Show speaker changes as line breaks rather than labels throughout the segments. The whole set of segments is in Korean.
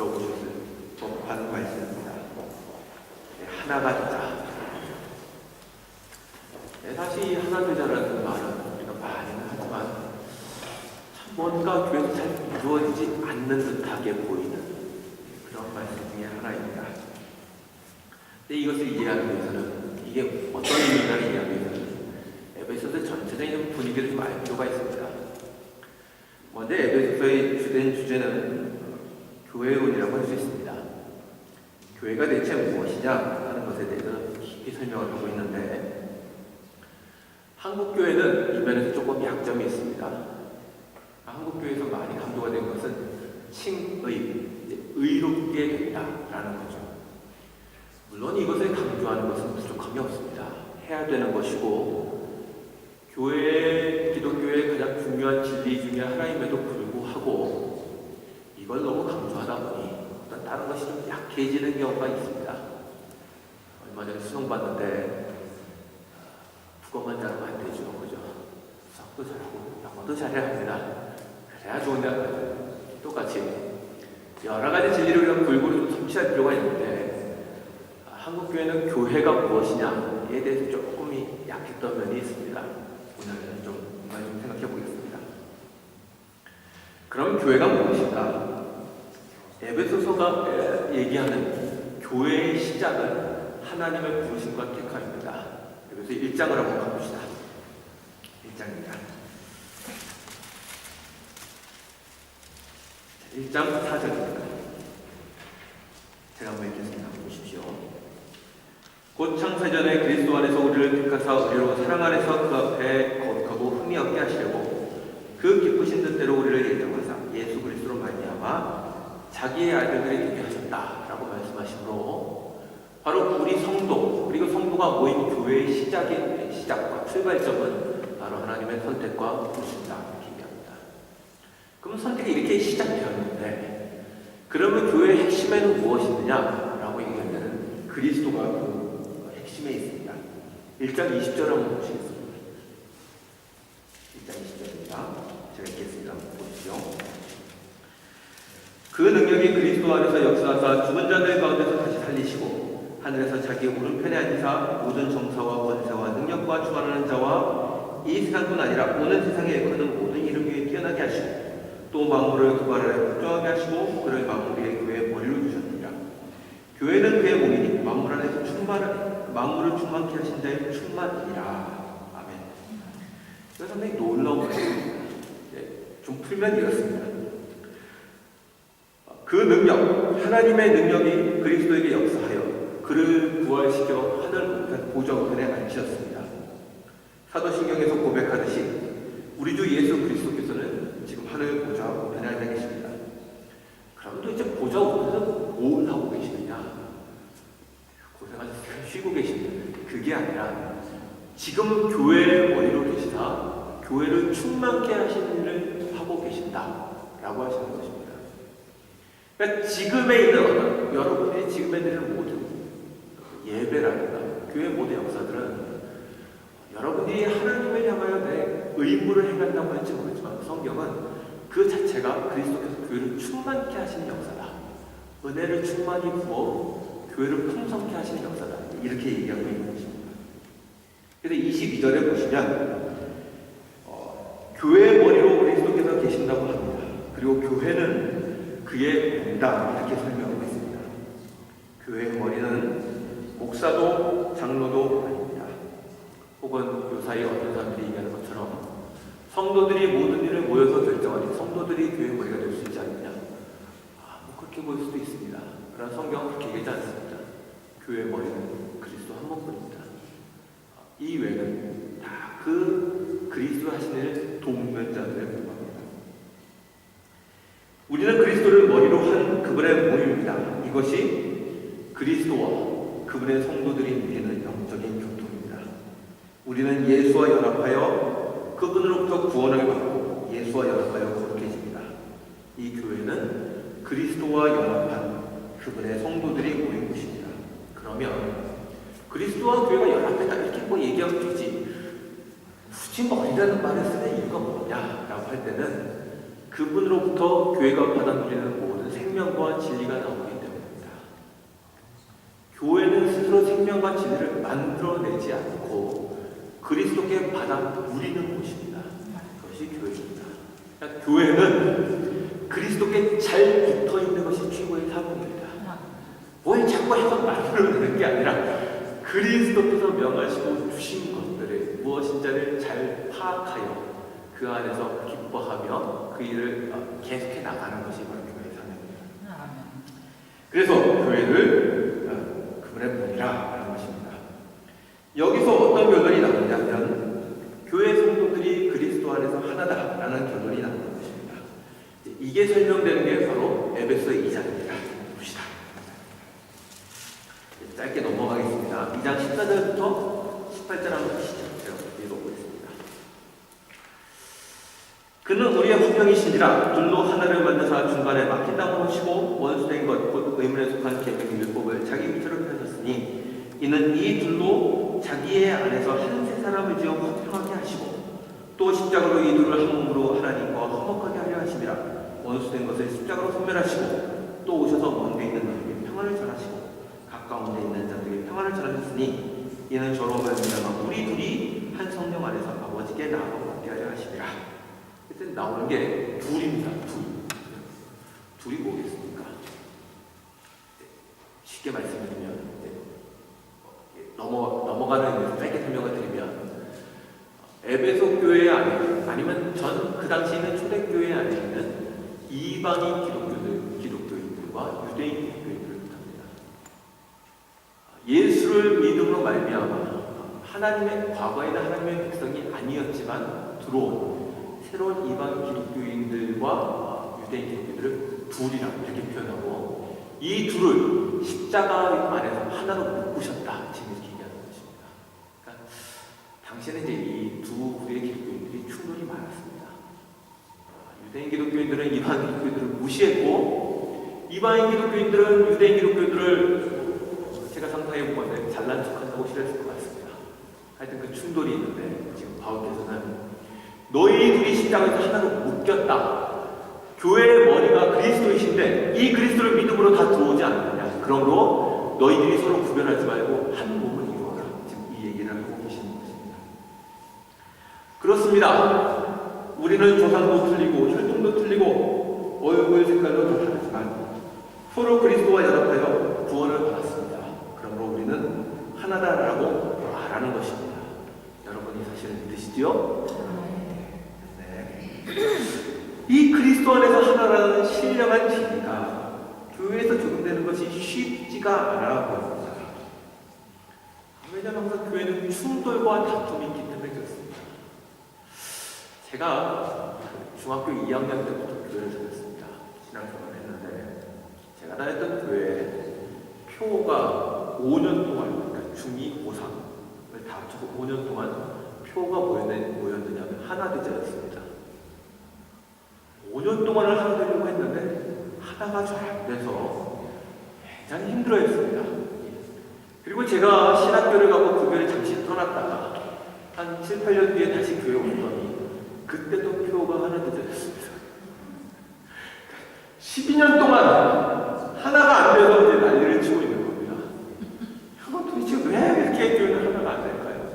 들어보셨을 법한 말씀입니다. 하나가 되자. 사실 이 하나 되자라는 말은 우리가 많이는 하지만 참 뭔가 교회에서 잘 이루어지지 않는 듯하게 보이는 그런 말씀 중에 하나입니다. 근데 이것을 이해하기 위해서는 이게 어떤 의미인가를 이해하기 위해서는 에베소서 전체적인 분위기를 좀 알 필요가 있습니다. 먼저 에베소서의 주된 주제는 교회론이라고 할 수 있습니다. 교회가 대체 무엇이냐 하는 것에 대해서 깊이 설명을 하고 있는데, 한국 교회는 이 면에서 조금 약점이 있습니다. 한국 교회에서 많이 강조가 된 것은 칭의, 의롭게 된다라는 거죠. 물론 이것을 강조하는 것은 부족함이 없습니다. 해야 되는 것이고, 기독교의 가장 중요한 진리 중에 하나임에도 불구하고 이걸 너무 강조하다 보니 어떤 다른 것이 좀 약해지는 경우가 있습니다. 얼마 전에 수능 봤는데 국어만 잘하면 안 되죠, 그죠? 수학도 잘하고 영어도 잘해야 합니다. 그래야 좋은 대학 가죠. 똑같이 여러 가지 진리를 우리가 골고루 좀 섭취할 필요가 있는데, 한국 교회는 교회가 무엇이냐에 대해서 조금이 약했던 면이 있습니다. 오늘은 좀 생각해 보겠습니다. 그럼 교회가 무엇인가? 에베소서가 얘기하는 교회의 시작은 하나님의 부르심과 택함입니다. 그래서 1장을 한번 가봅시다. 1장입니다. 1장 4절입니다. 제가 한번 읽겠습니다. 보십시오. 곧 창세전에 그리스도 안에서 우리를 택하사 우리로 사랑 안에서 그 앞에 거룩하고 흠이 없게 하시려고 그 기쁘신 뜻대로 우리를 예정하사 예수 그리스도로 말미암아 자기의 아들들이 되게 하셨다라고 말씀하시므로, 바로 우리 성도, 그리고 성도가 모인 교회의 시작과 출발점은 바로 하나님의 선택과 부르심이다, 이렇게 얘기합니다. 그럼 선택이 이렇게 시작되었는데, 그러면 교회의 핵심에는 무엇이 있느냐라고 얘기하면 그리스도가 그 핵심에 있습니다. 1장 20절 한번 보시겠습니다. 1장 20절입니다. 제가 읽겠습니다. 보시죠. 그 능력이 그리스도 안에서 역사하사 죽은 자들 가운데서 다시 살리시고 하늘에서 자기 오른편에 앉으사 모든 정사와 권세와 능력과 주관하는 자와 이 세상뿐 아니라 오는 세상에 일컫는 모든 이름 위에 뛰어나게 하시고 또 만물을 그 발을 아래 걱정하게 하시고 그를 만물 위에 교회의 머리로 주셨느니라. 교회는 그의 몸이니 만물 안에서 만물을 충만케 하신 자의 충만이니라. 아멘. 이거 상당히 놀라운 말씀입니다. 좀 풀면 이렇습니다. 그 능력, 하나님의 능력이 그리스도에게 역사하여 그를 부활시켜 하늘 보좌우편에 앉히셨습니다. 사도신경에서 고백하듯이 우리 주 예수 그리스도께서는 지금 하늘 보좌우편에 앉아 계십니다. 그럼 도대체 보좌우편에서 뭘 하고 계시느냐? 고생하셨어요. 쉬고 계십니다. 그게 아니라 지금 교회의 머리로 계시다, 교회를 충만케 하시는 일을 하고 계신다라고 하시는 것입니다. 그러니까 지금에 있는 여러분들이 지금에 있는 모든 예배라든가 교회 모든 역사들은 여러분들이 하나님을 향하여 내 의무를 행한다고 할지 모르지만 성경은 그 자체가 그리스도께서 교회를 충만케 하시는 역사다, 은혜를 충만히 부어 교회를 풍성케 하시는 역사다, 이렇게 얘기하고 있는 것입니다. 그래서 22절에 보시면 교회의 머리로 그리스도께서 계신다고 합니다. 그리고 교회는 그의 몸이다, 이렇게 설명하고 있습니다. 교회의 머리는 목사도 장로도 아닙니다. 혹은 요사이 어떤 사람들이 얘기하는 것처럼 성도들이 모든 일을 모여서 결정하니 성도들이 교회의 머리가 될 수 있지 않느냐, 그렇게 보일 수도 있습니다. 그러나 성경은 그렇게 얘기하지 않습니다. 교회의 머리는 그리스도 한 분뿐입니다. 이 외에는 다 그 그리스도 하시는 일을 돕는 자들에 불과합니다. 우리는 그리스도를 머리로 한 그분의 몸입니다. 이것이 그리스도와 그분의 성도들이 누리는 영적인 교통입니다. 우리는 예수와 연합하여 그분으로부터 구원을 받고 예수와 연합하여 거룩해집니다. 이 교회는 그리스도와 연합한 그분의 성도들이 모인 곳입니다. 그러면 그리스도와 교회가 연합했다, 이렇게 뭐 얘기하면 되지, 굳이 머리라는 말을 쓰는 이유가 뭐냐라고 할 때는 그분으로부터 교회가 받아 누리는 모든 생명과 진리가 나오기 때문입니다. 교회는 스스로 생명과 진리를 만들어내지 않고 그리스도께 받아 누리는 곳입니다. 그것이 교회입니다. 그러니까 교회는 그리스도께 잘 붙어있는 것이 최고의 사명입니다. 뭘 자꾸 해서 만들어내는 게 아니라 그리스도께서 명하시고 주신 것들을 무엇인지를 잘 파악하여 그 안에서 기뻐하며 그 일을 계속해 나가는 것이 바로 교회의 사명입니다. 그래서 교회를 그분의 몸이라 하는 것입니다. 여기서 어떤 결론이 나오냐면 교회 성도들이 그리스도 안에서 하나다라는 결론이 나오는 것입니다. 이게 설명되는 게 바로 에베소 2장입니다. 봅시다. 짧게 넘어가겠습니다. 2장 14절부터 18절 한번 보시죠. 제가 읽어보겠습니다. 그는 우리의 화평이시니라. 둘로 하나를 만드사 중간에 막힌 땅으로 치고 원수된 것 곧 의문에 속한 계명 율법을 자기 밑으로 펴셨으니 이는 이 둘로 자기의 안에서 한 세 사람을 지어 화평하게 하시고 또 십자가로 이 둘을 한 몸으로 하나님과 화목하게 하려 하심이라. 원수된 것을 십자가로 소멸하시고 또 오셔서 먼데 있는 너에게 평안을 전하시고 가까운 데 있는 자들에게 평안을 전하셨으니 이는 저로 말미암아 우리 둘이 한 성령 안에서 아버지께 나아가 받게 하려 하심이라. 그때 나오는 게 둘입니다. 둘이 뭐겠습니까? 쉽게 말씀드리면 넘어가는 의미에서 짧게 설명을 드리면 에베소 교회 안에 아니면 그 당시 있는 초대교회 안에 있는 이방인 기독교인들과 유대인 기독교인들을 뜻합니다. 예수를 믿음으로 말미암아 하나님의 과거에는 하나님의 백성이 아니었지만 들어온 새로운 이방인 기독교인들과 유대인 기독교인들을 둘이라 이렇게 표현하고 이 둘을 십자가 안에서 하나로 묶으셨다 지금 이렇게 얘기하는 것입니다. 그러니까 당시에는 이제 이 두 부류의 기독교인들이 충돌이 많았습니다. 유대인 기독교인들은 이방인 기독교인들을 무시했고 이방인 기독교인들은 유대인 기독교인들을 제가 상상해 본 건데 잘난 척한다고 싫어했을 것 같습니다. 하여튼 그 충돌이 있는데 지금 바울께서는 너희 둘이 십자가에서 하나로 묶였다. 교회의 머리가 그리스도이신데 이 그리스도를 믿음으로 다 들어오지 않느냐. 그러므로 너희들이 서로 구별하지 말고 한 몸을 이루어라. 지금 이 얘기를 하고 계시는 것입니다. 그렇습니다. 우리는 조상도 틀리고 혈통도 틀리고 얼굴 색깔도 다 다르지만 서로 그리스도와 연합하여 구원을 받았습니다. 그러므로 우리는 하나다라고 말하는 것입니다. 여러분이 사실은 믿으시죠? 네. 이 그리스도 안에서 하나라는 신령한 진리가 교회에서 적용되는 것이 쉽지가 않아 보입니다. 왜냐하면 항상 교회는 충돌과 다툼이 있기 때문에 그렇습니다. 제가 중학교 2학년 때부터 교회를 다녔습니다. 신앙생활을 했는데 제가 다녔던 교회에 표가 5년 동안, 그러니까 중2, 고3을 다 합쳐서 5년 동안 표가 뭐였느냐면 하나되자였습니다. 5년 동안을 하나 되려고 했는데 하나가 잘 안 돼서 굉장히 힘들어했습니다. 그리고 제가 신학교를 가고 그 교회를 잠시 떠났다가 한 7, 8년 뒤에 다시 교회에 오더니 그때도 표가 하나 되자였습니다. 12년 동안 하나가 안 돼서 이제 난리를 치고 있는 겁니다. 이건 도대체 왜 이렇게 교회는 하나가 안 될까요?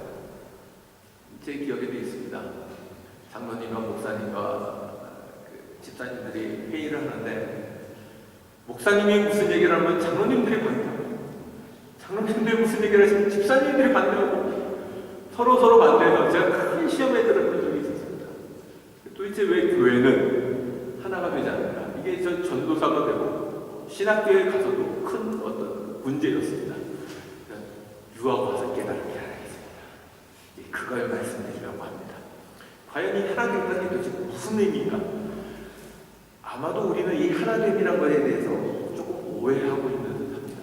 제 기억에도 있습니다. 장로님과 목사님과 집사님들이 회의를 하는데 목사님이 무슨 얘기를 하면 장로님들이 반대하고 장로님들이 무슨 얘기를 하시면 집사님들이 반대하고 서로 반대해서 제가 큰 시험에 들었던 적이 있었습니다. 도대체 왜 교회는 하나가 되지 않는가? 이게 저 전도사가 되고 신학교에 가서도 큰 어떤 문제였습니다. 유학 와서 깨달은 게 하나 있습니다. 그걸 말씀드리려고 합니다. 과연 이 하나됨이라는 게 도대체 무슨 의미인가? 아마도 우리는 이 하나됨이라는 것에 대해서 조금 오해하고 있는 듯합니다.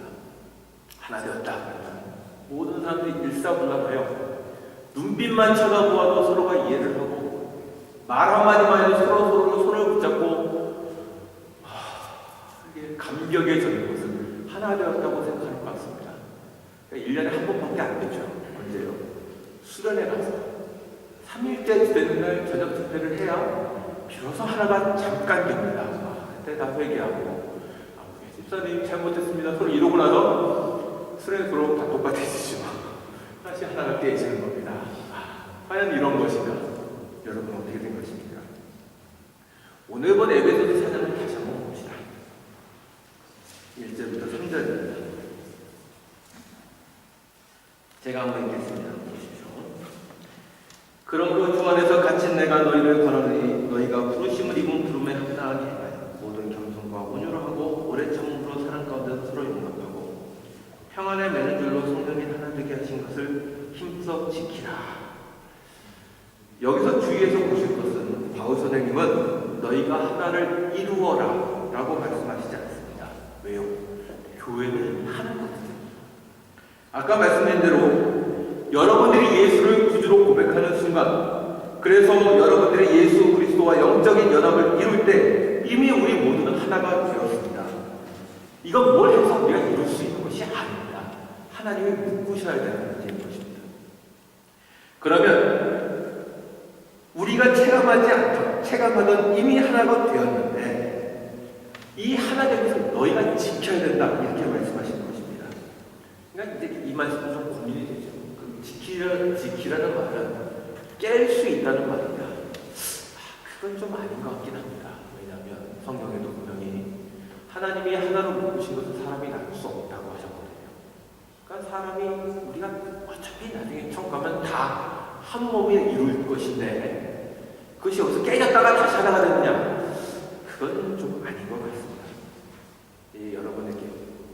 하나 되었다. 모든 사람들이 일사불란하여 눈빛만 쳐다보아도 서로가 이해를 하고 말 한마디만 해도 서로 손을 붙잡고 이게 감격에 젖는 것은 하나 되었다고 생각할 것 같습니다. 그러니까 1년에 한 번밖에 안 되죠. 언제요? 수련회 가서 3일째 되는 날 저녁 집회를 해야 비로소 하나가 잠깐 됩니다. 그때 다 회개하고 목사님 잘못했습니다. 서로 이러고 나서 스트레스로 다 똑같아지죠. 다시 하나가 깨지는 겁니다. 과연 이런 것이면 여러분 어떻게 된 것입니까? 오늘 본 에베소서 4장을 다시 한번 봅시다. 1절부터 3절입니다. 제가 한번 읽겠습니다. 보십시오. 그러므로 주 안에서 갇힌 내가 너희를 권하노니 너희가 부르심을 입은 부름에 합당하게 하여 모든 겸손과 온유로 하고 오래 참음으로 사랑 가운데 서로 용납하고 평안에 매는 줄로 성령이 하나 되게 하신 것을 힘써 지키라. 여기서 주의해서 보실 것은 바울 선생님은 너희가 하나를 이루어라 라고 말씀하시지 않습니다. 왜요? 교회는 하나거든요. 아까 말씀드린 대로 여러분들이 예수를 구주로 고백하는 순간, 그래서 여러분들이 예수 그리스도와 영적인 연합을 이룰 때 이미 우리 모두는 하나가 되었습니다. 이건 뭘 해서 우리가 이룰 수 있는 것이 아닙니다. 하나님이 묶으셔야 되는 문제인 것입니다. 그러면 우리가 체감하던 이미 하나가 되었는데 이 하나 된 것을 너희가 지켜야 된다 이렇게 말씀하시는 것입니다. 그러니까 이제 이 말씀은 좀 고민이 되죠. 지키라는 말은 깰 수 있다는 말입니다. 그건 좀 아닌 것 같긴 합니다. 왜냐하면 성경에도 분명히 하나님이 하나로 묶으신 것은 사람이 나눌 수 없다고 하셨거든요. 그러니까 사람이 우리가 어차피 나중에 천국 가면 다 한 몸이 이룰 것인데 그것이 여기서 깨졌다가 다시 하나가 되느냐? 그건 좀 아닌 것 같습니다. 여러분에게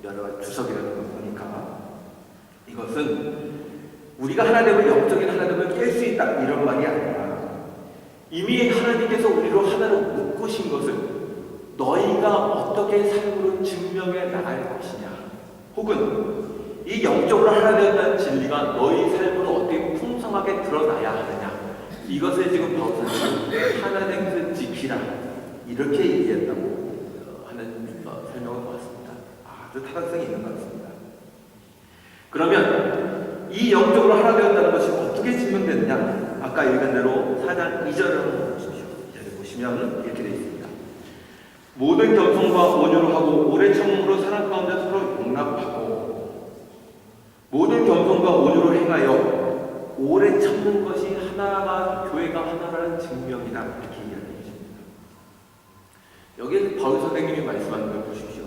여러 가지 주석이라는 걸 보니까 이것은 우리가 하나 되면 영적인 하나 되면 깰 수 있다 이런 말이 아니라 이미 하나님께서 우리로 하나로 묶으신 것을 너희가 어떻게 삶으로 증명해 나갈 것이냐, 혹은 이 영적으로 하나 되었다는 진리가 너희 삶으로 어떻게 풍성하게 드러나야 하느냐, 이것을 지금 바울 선생님은 하나 된 것을 지키라 이렇게 얘기했다고 하는 설명을 보았습니다. 아주 타당성이 있는 것 같습니다. 그러면 이 영적으로 하나 되었다는 것이 어떻게 증명되느냐? 아까 읽은 대로 4장 2절을 보십시오. 2절을 보시면 이렇게 되어 있습니다. 모든 겸손과 온유로 하고 오래 참음으로 사랑 가운데 서로 용납하고, 모든 겸손과 온유로 행하여 오래 참는 것이 하나가 교회가 하나라는 증명이다 이렇게 이야기해 주십니다. 여기에 바울 선생님이 말씀하는 걸 보십시오.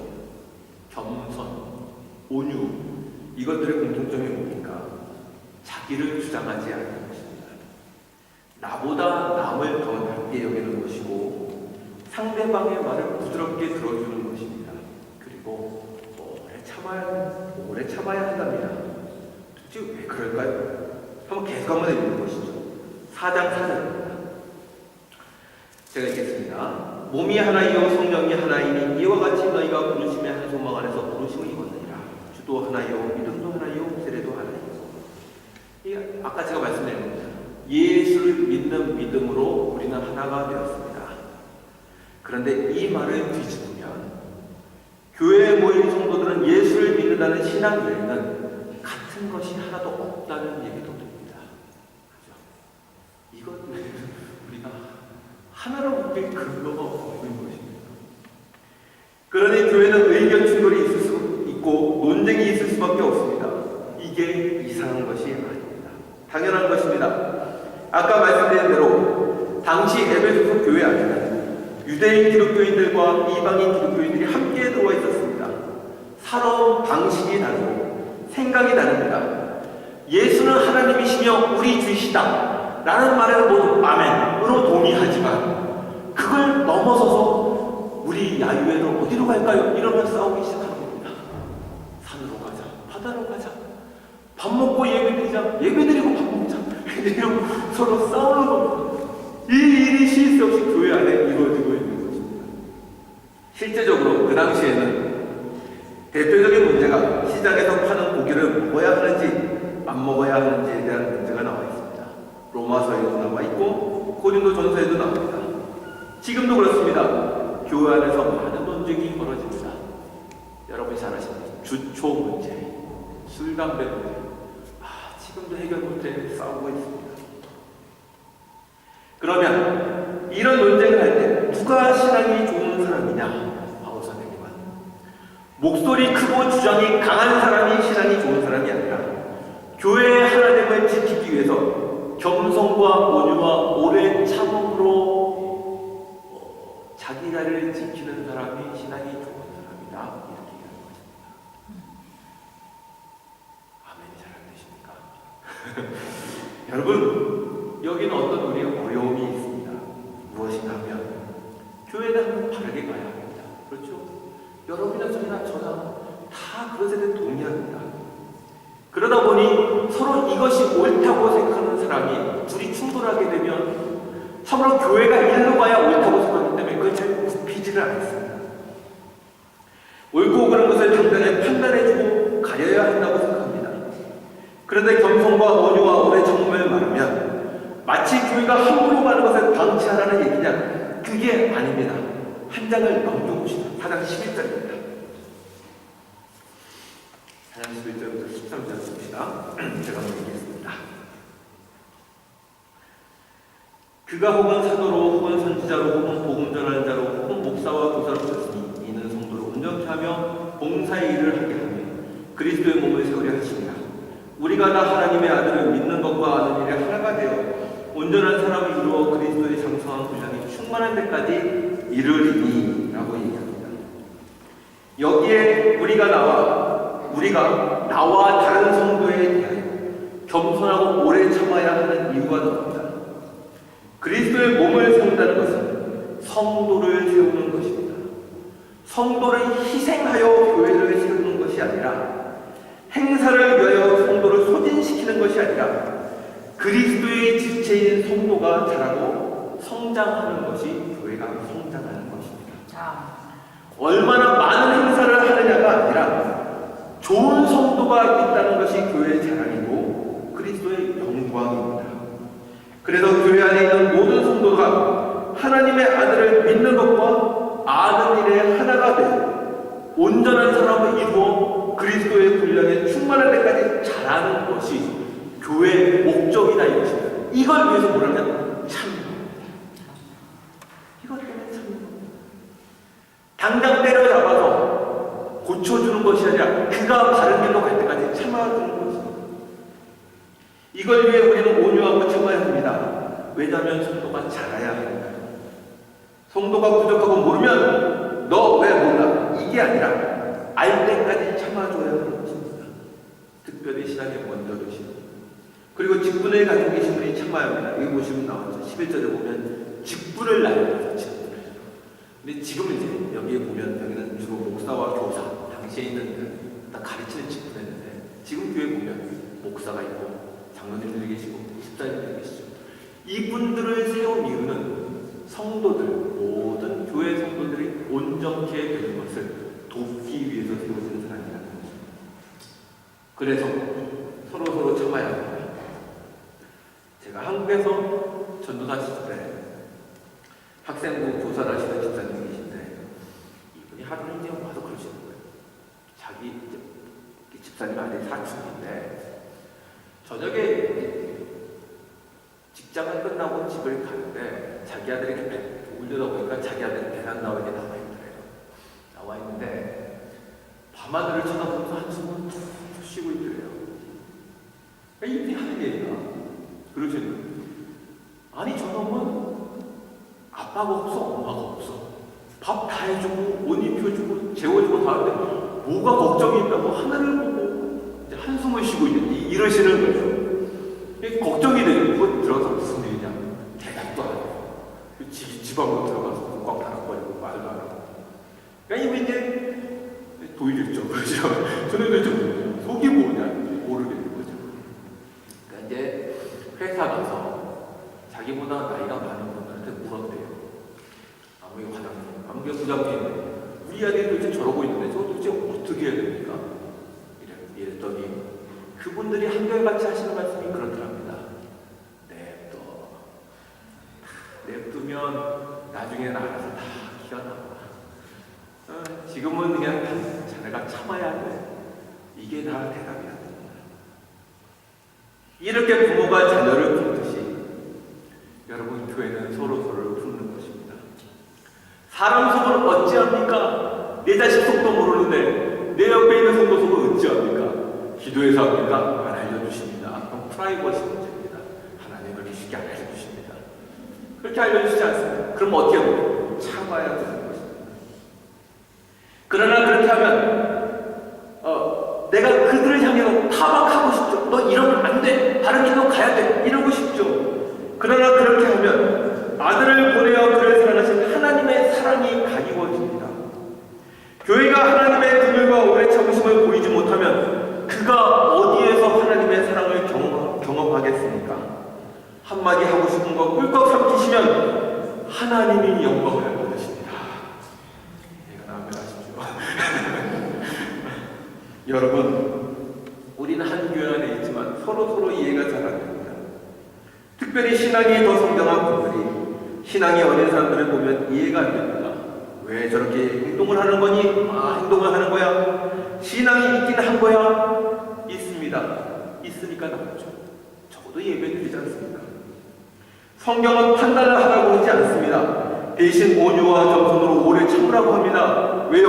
겸손, 온유, 이것들의 공통점이 뭡니까? 자기를 주장하지 않는 것입니다. 나보다 남을 더 낮게 여기는 것이고 상대방의 말을 부드럽게 들어주는 것입니다. 그리고 오래 참아야 한답니다. 도대체 왜 그럴까요? 한번 계속 한번 읽어보시죠. 4장 4절입니다. 제가 읽겠습니다. 몸이 하나이요 성령이 하나이니 이와 같이 너희가 부르심의 한 소망 안에서 부르심을 입었느니라. 주도 하나이요 믿음도 하나이요 세례도 하나이요. 아까 제가 말씀드린 겁니다. 예수를 믿는 믿음으로 우리는 하나가 되었습니다. 그런데 이 말을 뒤집으면 교회에 모인 성도들은 예수를 믿는다는 신앙 외에는 같은 것이 하나도 없다는 얘기도 됩니다. 그죠? 이건 우리가 하나로 묶인 근거가 없는 것입니다. 그러니 교회는 의견 충돌이 있을 수 있고 논쟁이 있을 수밖에 없습니다. 이게 이상한 것이 아닙니다. 당연한 것입니다. 아까 말씀드린 대로 당시 에베소서 교회 안에는 유대인 기독교인들과 이방인 기독교인들이 함께 들어와 있었습니다. 살아온 방식이 다르고 생각이 다릅니다. 예수는 하나님이시며 우리 주이시다 라는 말에는 모두 아멘으로 동의하지만 그걸 넘어서서 우리 야유회로 어디로 갈까요? 이러면 싸우기 시작하는 겁니다. 산으로 가자, 바다로 가자, 밥 먹고 예배드리자, 예배드리고 밥 먹자, 이러고 서로 싸우는 겁니다. 이 일이 쉴 새 없이 교회 안에 이루어지고 있는 것입니다. 실제적으로 그 당시에는 대표적인 문제가 시장에서 파는 고기를 먹어야 하는지 안 먹어야 하는지에 대한 문제가 나와 있습니다. 로마서에도 나와 있고 고린도 전서에도 나옵니다. 지금도 그렇습니다. 교회 안에서 많은 논쟁이 벌어집니다. 여러분이 잘 아십니다. 주초 문제, 술, 담배 문제, 지금도 해결 못해 싸우고 있습니다. 그러면 이런 논쟁을 할 때 누가 신앙이 좋은 사람이냐? 바울 선생님은 목소리 크고 주장이 강한 사람이 신앙이 좋은 사람이 아니라 교회의 하나됨을 지키기 위해서 겸손과 온유와 오랜 참음으로 자기 나라를 지키는 사람이 신앙이 좋은 사람이다. 이렇게 얘기하는 것입니다. 아멘이 잘 안 되십니까? 여러분, 여기는 어떤 우리의 어려움이 있습니다. 무엇인가 하면 교회는 한번 바르게 가야 합니다. 그렇죠? 여러분이나 저나 다 그것에 대해 동의합니다. 그러다 보니 서로 이것이 옳다고 생각하는 사람이 둘이 충돌하게 되면 서로 교회가 일로 가야 옳다고 생각하기 때문에 그걸 잘 굽히지를 않습니다. 옳고 그른 것을 당당히 판단해주고 가려야 한다고 생각합니다. 그런데 겸손과 온유와 오래 정말 말하면 마치 교회가 함부로 가는 것을 방치하라는 얘기냐? 그게 아닙니다. 한 장을 넘겨봅시다. 4장 11절입니다. 4장 11절부터 13절 봅시다. 제가 한번 읽겠습니다. 그가 혹은 사도로 혹은 선지자로 혹은 복음 전하는 자로 혹은 목사와 교사로 되었으니 이는 성도를 온전케 하며 봉사의 일을 하게 하며 그리스도의 몸을 세우려 하십니다. 우리가 다 하나님의 아들을 믿는 것과 아는 일에 하나가 되어 온전한 사람을 이루어 그리스도의 장성한 분량이 충만한 데까지 이르리니 라고 얘기합니다. 여기에 우리가 나와 다른 성도에 대하여 겸손하고 오래 참아야 하는 이유가 나옵니다. 그리스도의 몸을 세운다는 것은 성도를 세우는 것입니다. 성도를 희생하여 교회를 세우는 것이 아니라 행사를 위하여 성도를 소진시키는 것이 아니라 그리스도의 지체인 성도가 자라고 성장하는 것이 교회가 성장하는 것입니다. 얼마나 많은 행사를 하느냐가 아니라 좋은 성도가 있다는 것이 교회의 자랑이고 그리스도의 영광입니다. 그래서 교회 안에 있는 모든 성도가 하나님의 아들을 믿는 것과 아는 일에 하나가 되어 온전한 사람을 이루어 그리스도의 분량에 충만할 때까지 자라는 것이 교회의 목적이다 이것입니다. 이걸 위해서 뭐라면 참여합니다. 이것 때문에 참여합니다. 당장 때려잡아서 고쳐주는 것이 아니라 그가 바른 길로 갈 때까지 참아주는 것입니다. 이걸 위해 우리는 온유하고 참아야 합니다. 왜냐하면 성도가 자라야 합니다. 성도가 부족하고 모르면 너 왜 몰라? 이게 아니라 알 때까지 참아줘야 하는 것입니다. 특별히 신앙에 먼저 계시는 그리고 직분을 가지고 계신 분이 참아야 합니다. 여기 보시면 나오죠. 11절에 보면 직분을 나열해서 직분을. 근데 지금은 이제 여기에 보면 여기는 주로 목사와 교사 당시에 있는 다 가르치는 직분이었는데 지금 교회 보면 목사가 있고 장로님들이 계시고 집사님들이 계시죠. 이분들을 세운 이유는 성도들 모든 교회 성도들이 온전케 되는 것을 돕기 위해서 세워진 사람이라는 거죠. 그래서 서로 참아야 합니다. 제가 한국에서 전도사 시절에 학생부 교사를 하시는 집사님이 계신데 이분이 하루는 이제 와서 그러시는 거예요. 자기 집사님 아들이 사춘기인데 저녁에 직장을 끝나고 집을 가는데 자기 아들이 이렇게 울려다 보니까 자기 아들이 계단 나오게 나와 있더래요. 나와 있는데 밤하늘을 쳐다보면서 한숨을 툭 쉬고 있더래요. 이분이 하는 얘기가 그러시는 거예요. 아니 저놈은 아빠가 없어 엄마가 없어 밥 다 해주고 옷 입혀주고 재워주고 다 하는데 뭐가 걱정이 있다고 하늘을 보고 이제 한숨을 쉬고 있는 이러시는 거죠. 걱정이 되는 거 들어가서 무슨 일이냐 대답도 안 해요. 집 안으로 들어가서 꽉 닫아버리고 말도 안 하고. 그러니까 이거 이제 도의적죠. 그렇죠. 저는 좀 속이 뭐냐 모르겠는 거죠. 그러니까 이제 회사 가서 자기보다 나이가 많은 분들한테 물었대요. 아무리 과장님, 아무리 부장님, 우리 아들이 도대체 저러고 있는데 저거 도대체 어떻게 해야 됩니까? 이랬더니 그분들이 한결같이 하시는 말씀이 그렇더랍니다. 냅두면 나중에는 알아서 다 기가 나와. 지금은 그냥 자네가 참아야 돼. 이게 다 대답이야. 이렇게 부모가 자녀를 품듯이 여러분 교회는 서로를 품는 것입니다. 사람 속을 어찌합니까? 내 자식 속도 모르는데 내 옆에 있는 성도석은 어찌합니까? 기도해서 합니까? 안 알려주십니다. 그럼 프라이버시 문제입니다. 하나님 그렇게 쉽게 안 알려주십니다. 그렇게 알려주시지 않습니다. 그럼 어떻게 합니까? 참아야 되는 것입니다. 그러나 그렇게 하면 내가 그들을 향해서 타박하고 싶죠. 너 이러면 안 돼. 다른 길로 가야 돼. 이러고 싶죠. 그러나 그렇게 하면 아들을 보내어 그를 사랑하신 하나님의 사랑이 가리워집니다. 교회가 하나님의 그늘과 오래 참으심을 보이지 못하면 그가 어디에서 하나님의 사랑을 경험하겠습니까? 한마디 하고 싶은 거 꿀꺽 삼키시면 하나님이 영광을 얻으십니다. 이거 나오면 아시죠? 여러분, 우리는 한 교회 안에 있지만 서로 이해가 잘 안 됩니다. 특별히 신앙이 더 성장한 분들이 신앙이 어린 사람들을 보면 이해가 안 됩니다. 왜 저렇게 행동을 하는 거니? 행동을 하는 거야. 신앙이 있긴 한 거야. 있습니다. 있으니까 나오죠. 적어도 예배 드리지 않습니까? 성경은 판단을 하라고 하지 않습니다. 대신 온유와 겸손으로 오래 참으라고 합니다. 왜요?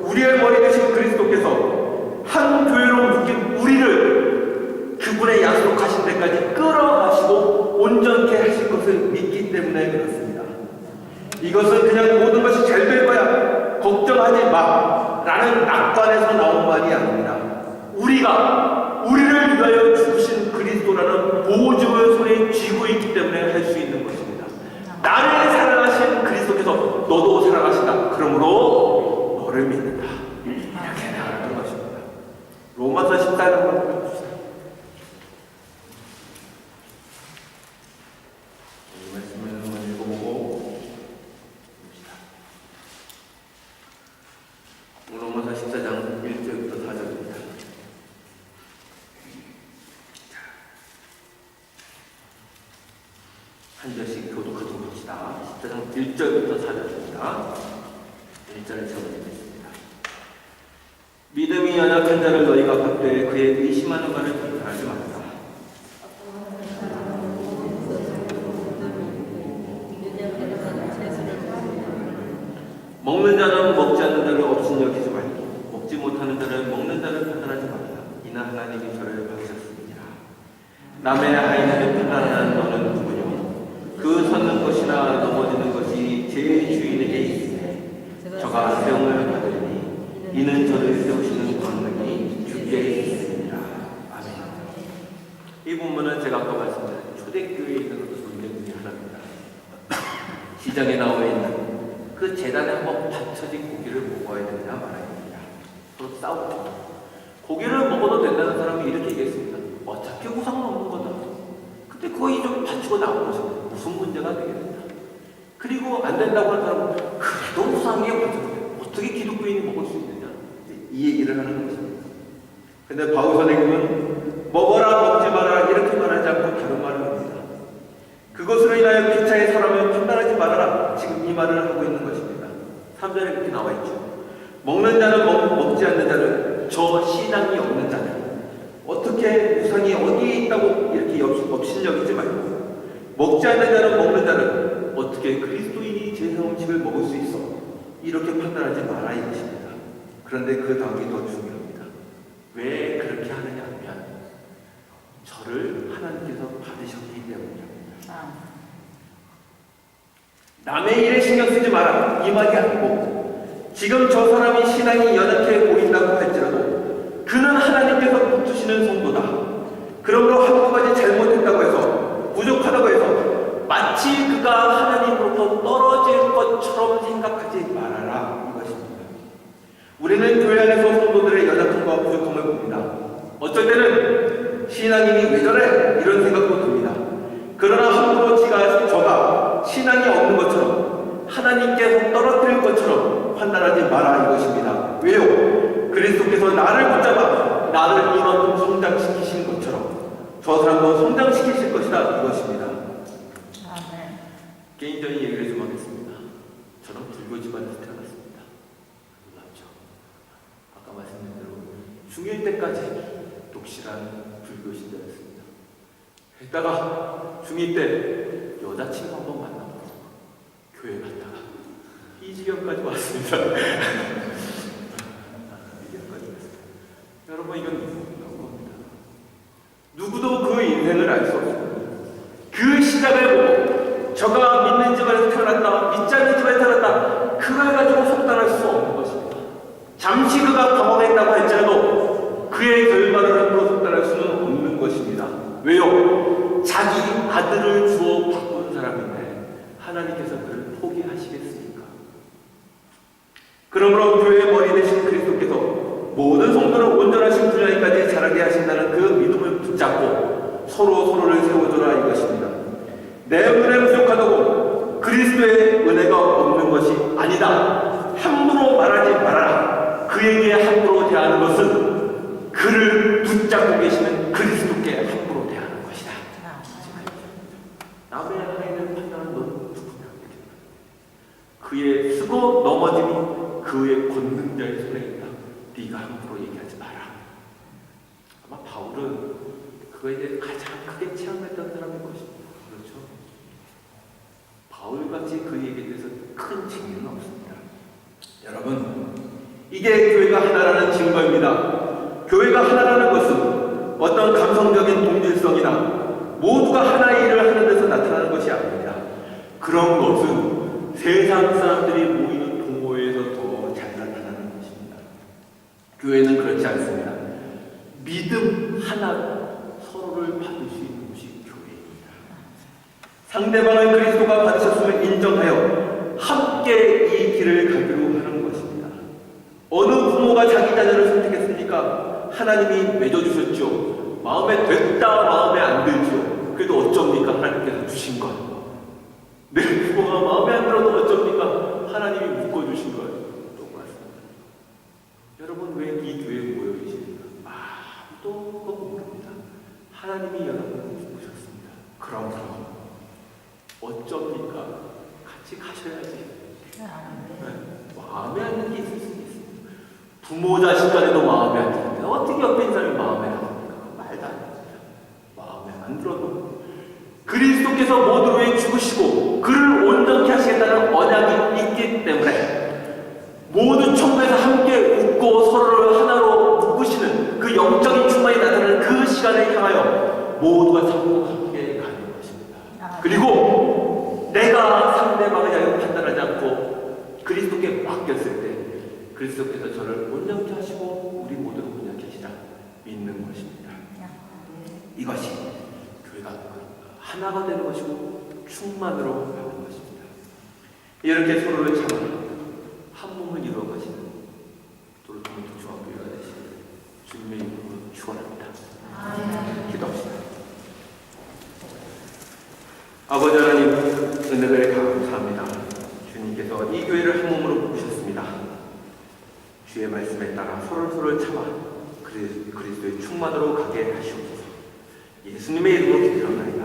우리의 머리 되신 그리스도께서 한 교회로 묶인 우리를 그분의 약속하신 데까지 끌어가시고 온전케 하실 것을 믿기 때문에 그렇습니다. 이것은 그냥 모든 것이 잘 될 거야, 걱정하지 마 라는 낙관에서 나온 말이 아닙니다. 우리를 위하여 죽으신 그리스도라는 보증을 손에 쥐고 있기 때문에 할 수 있는 것입니다. 나를 사랑하신 그리스도께서 너도 사랑하신다. 그러므로 너를 믿는다. 이렇게 나가는 것입니다. 로마서 14장 한번 보여주세요. 이 말씀을 한번 읽어보고 봅시다. 로마서 14장 1절부터 4절입니다. 한 절씩 교독하도록 합시다. 14장 1절부터 4절입니다. 1절을 적어드리겠습니다. 믿음이 연약한 자를 너희가 받되 그의 의심하는 바를 비판하지 말라. 먹는 자는 먹지 않는 자를 업신여기지 말고 먹지 못하는 자를 먹는 자를 판단하지 말라. 이는 하나님이 저를 받으셨습니다. 남의 아이를 판단하는 너는 누구냐? 그 섰는 것이나 넘어지는 것이 제 주인에게 있으니 저가 세움을 받으리니 이는 저를 세우시는 권능이 주께 있습니다. 아멘. 이 본문은 제가 아까 말씀드린 초대교회에 있는 논쟁 중에 하나입니다. 시장에 나와 있는 그 제단에 한번 받쳐진 고기를 먹어야 되느냐 말아야 되느냐 서로 싸우죠. 고기를 먹어도 된다는 사람이 이렇게 얘기했습니다. 어차피 우상은 없는 거다. 근데 거의 좀 받치고 나온 것입니다. 무슨 문제가 되겠느냐. 그리고 안 된다고 하는 사람은 그래도 우상이에 받쳐도 어떻게 기독교인이 먹을 수 있느냐, 이 얘기를 하는 것입니다. 근데 바울 선생님은 먹어라 먹지 마라 이렇게 말하지 않고 다른 말을 합니다. 그것으로 인하여 피차의 사람을 판단하지 말아라. 지금 이 말을 하고 있는 것입니다. 3절에 그렇게 나와 있죠. 먹는 자는 먹지 않는 자는 저 신앙이 없는 자는 어떻게 우상이 어디에 있다고 이렇게 업신여기지 말고 먹지 않는 자는 먹는 자는 어떻게 그리스도인이 제사 음식을 먹을 수 있어 이렇게 판단하지 마라 이것입니다. 그런데 그 다음이 더 중요합니다. 왜 그렇게 하느냐 하면 저를 하나님께서 받으셨기 때문입니다. 남의 일에 신경 쓰지 마라 이 말이 아니고 지금 저 사람이 신앙이 연약해 보인다고 할지라도 그는 하나님께서 붙으시는 성도다. 그러므로 한두 가지 잘못했다고 해서 부족하다고 해서 마치 그가 하나님으로부터 떨어질 것처럼 생각하지 말아라 이것입니다. 우리는 교회 안에서 성도들의 연약함과 부족함을 봅니다. 어쩔 때는 신앙인이 왜 저래? 이런 생각도 듭니다. 그러나 함부로 저가 신앙이 없는 것처럼 하나님께서 떨어뜨릴 것처럼 판단하지 마라 이것입니다. 왜요? 그리스도께서 나를 붙잡아 나를 이만큼 성장시키신 것처럼 저 사람도 성장시키실 것이다 이것입니다. 아멘. 개인적인 얘기를 좀 하겠습니다. 저는 불교 집안에서 태어났습니다. 놀랍죠? 아까 말씀드린 대로 중1 때까지 독실한 불교 신자였습니다. 했다가 중2 때 여자친구 한번 만나고 교회 갔다가 이 지경까지 왔습니다. 잠시 그가 방황했다고 할지라도 그의 결과를 함부로 속단할 수는 없는 것입니다. 왜요? 자기 아들을 주어 바꾼 사람인데 하나님께서 그를 포기하시겠습니까? 그러므로 교회의 머리 되신 그리스도께서 모든 성도를 온전하신 분야까지 자라게 하신다는 그 믿음을 붙잡고 서로를 세워줘라 이것입니다. 내 은혜 부족하다고 그리스도의 은혜가 없는 것이 아니다. 함부로 말하지 말아라. 그에게 함부로 대하는 것은 그를 붙잡고 계시는 그리스도께 함부로 대하는 것이다. 남의 하인을 판단하는 넌 누구냐? 그의 쓰고 넘어짐이 그의 권능자의 손에 있다. 네가 함부로 얘기하지 마라. 아마 바울은 그거에 대해 가장 크게 체험했던 사람일 것입니다. 그렇죠? 바울같이 그 얘기에 대해서 큰 증인은 없습니다. 여러분, 이게 교회가 하나라는 증거입니다. 교회가 하나라는 것은 어떤 감성적인 동질성이나 모두가 하나의 일을 하는 데서 나타나는 것이 아닙니다. 그런 것은 세상 사람들이 모이는 동호회에서 더 잘 나타나는 것입니다. 교회는 그렇지 않습니다. 믿음 하나 서로를 받을 수 있는 곳이 교회입니다. 상대방을 그리스도가 받으셨음을 인정하여 함께 이 길을 가기로 하는 것입니다. 어느 부모가 자기 자녀를 선택했습니까? 하나님이 맺어주셨죠. 마음에 됐다 마음에 안 들죠. 그래도 어쩝니까? 하나님께서 주신 것. 내 부모가 마음에 안 들어도 어쩝니까? 하나님이 묶어주신 거예요. 똑같습니다. 여러분 왜 이 교회에 모여 계십니까? 아무도 그거 모릅니다. 하나님이 여러분을 묶으셨습니다. 그럼 어쩝니까? 같이 가셔야지. 네. 마음에 안 드는 게 있을 수 있습니다. 부모 자식 간에도 마음에 안 드는데 어떻게 옆에 있는 사람이 마음에 안 듭니까? 말도 안 됩니다. 마음에 안 들어도 그리스도께서 모두를 위해 죽으시고 그를 온전케 하시겠다는 언약이 있기 때문에 모두 천국에서 함께 웃고 서로를 하나로 묶으시는 그 영적인 충만이 나타나는 그 시간을 향하여 모두가 상호가 함께 가는 것입니다. 그리고 내가 상대방을 향해 판단하지 않고 그리스도께 맡겼을 때 그리스도께서 저를 온전케 하시고 우리 모두를 온전케 하시자 믿는 것입니다. 이것이 교회가 하나가 되는 것이고 충만으로 가는 것입니다. 이렇게 서로를 잡아 한 몸을 이루어 가시는 도로통일 중앙교회가 되시는 주님의 이름으로 축원합니다. 기도합시다. 아버지 하나님, 은혜를 감사합니다. 주님께서 이 교회를 한 몸으로 부르셨습니다. 주의 말씀에 따라 서로를 참아 그리스도의 충만으로 가게 하시옵소서. 예수님의 이름으로 기도합니다.